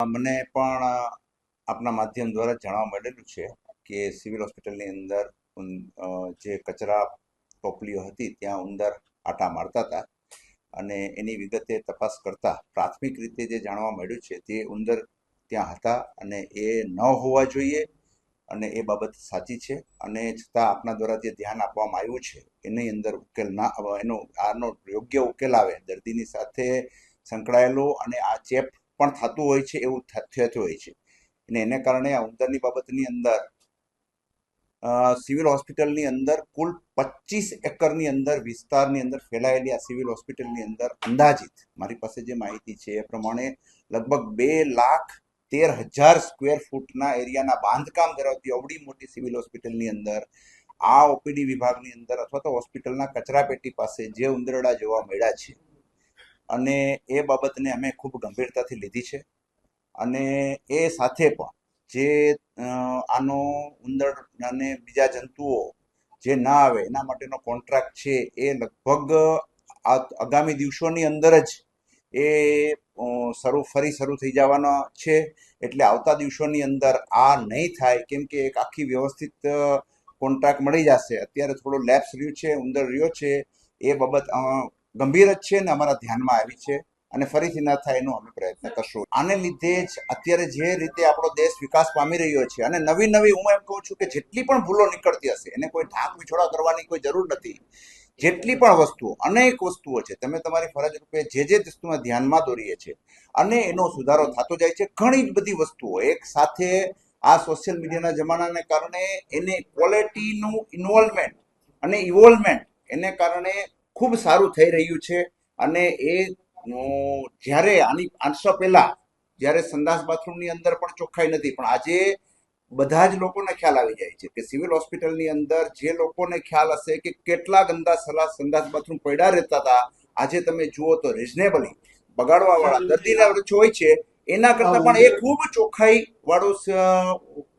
મને પણ આપના માધ્યમ દ્વારા જાણવા મળેલું છે કે સિવિલ હોસ્પિટલની અંદર જે કચરા ટોપલીઓ હતી ત્યાં ઉંદર આટા મારતા હતા અને એની વિગતે તપાસ કરતા પ્રાથમિક રીતે જે જાણવા મળ્યું છે તે ઉંદર ત્યાં હતા અને એ ન હોવા જોઈએ અને એ બાબત સાચી છે અને છતાં આપના દ્વારા જે ધ્યાન આપવામાં આવ્યું છે એની અંદર ઉકેલ ના આનો યોગ્ય ઉકેલ આવે દર્દીની સાથે સંકળાયેલો અને આ ચેપ પણ થતું હોય છે એવું થતું હોય છે અને એને કારણે આ ઉંદરની બાબતની અંદર સિવિલ હોસ્પિટલની અંદર કુલ 25 એકરની અંદર વિસ્તારની અંદર ફેલાયેલી આ સિવિલ હોસ્પિટલની અંદર અંદાજિત મારી પાસે જે માહિતી છે એ પ્રમાણે લગભગ 2,13,000 સ્ક્વેર ફૂટના એરિયાના બાંધકામ ધરાવતી અવડી મોટી સિવિલ હોસ્પિટલની અંદર આ ઓપીડી વિભાગની અંદર અથવા તો હોસ્પિટલના કચરાપેટી પાસે જે ઉંદરડા જોવા મળ્યા છે અને એ બાબતને અમે ખૂબ ગંભીરતાથી લીધી છે અને એ સાથે પણ જે આનો ઉંદર અને બીજા જંતુઓ જે ના આવે એના માટેનો કોન્ટ્રાક્ટ છે એ લગભગ આગામી દિવસોની અંદર જ એ ફરી શરૂ થઈ જવાનો છે એટલે આવતા દિવસોની અંદર આ નહીં થાય કેમ કે એક આખી વ્યવસ્થિત કોન્ટ્રાક્ટ મળી જશે અત્યારે થોડો લેપ્સ રહ્યું છે ઉંદર રહ્યો છે એ બાબત ગંભીર જ છે ને અમારા ધ્યાનમાં આવી છે અને ફરીથી ના થાય એનો અમે પ્રયત્ન કરશું આને લીધે જ અત્યારે જે રીતે આપણો દેશ વિકાસ પામી રહ્યો છે અને નવી નવી હું એમ કહું છું કે જેટલી પણ ભૂલો નીકળતી હશે એને કોઈ ઢાંક વિછોડા કરવાની કોઈ જરૂર નથી જેટલી પણ વસ્તુઓ અનેક વસ્તુઓ છે તમે તમારી ફરજ રૂપે જે વસ્તુમાં ધ્યાનમાં દોરીએ છે અને એનો સુધારો થતો જાય છે ઘણી જ બધી વસ્તુઓ એક સાથે આ સોશિયલ મીડિયાના જમાનાને કારણે એને ક્વોલિટીનું ઇન્વોલ્વમેન્ટ અને ઇવોલ્વમેન્ટ એને કારણે ખૂબ સારું થઈ રહ્યું છે અને એ જ્યારે આની 800 પહેલા જ્યારે સંડાસ બાથરૂમની અંદર પણ ચોખ્ખાઈ નથી પણ આજે બધા જ લોકોને ખ્યાલ આવી જાય છે કે સિવિલ હોસ્પિટલની અંદર જે લોકોને ખ્યાલ હશે કે કેટલા ગંદા સંડાસ બાથરૂમ પડ્યા રહેતા હતા આજે તમે જુઓ તો રિઝનેબલી બગાડવા વાળા દર્દીના હોય છે એના કરતા પણ એ ખૂબ ચોખ્ખાઈ વાળું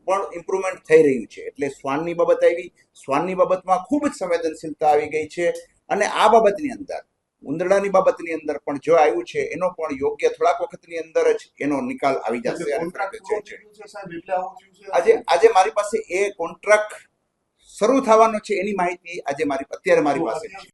પણ ઇમ્પ્રુવમેન્ટ થઈ રહ્યું છે એટલે શ્વાનની બાબત આવી શ્વાનની બાબતમાં ખૂબ જ સંવેદનશીલતા આવી ગઈ છે અને આ બાબતની અંદર ઉંદરડાની બાબતની અંદર પણ જો આવ્યું છે એનો પણ યોગ્ય થોડાક વખતની અંદર જ એનો નિકાલ આવી જશે આજે મારી પાસે એ કોન્ટ્રાક્ટ શરૂ થવાનો છે એની માહિતી અત્યારે મારી પાસે છે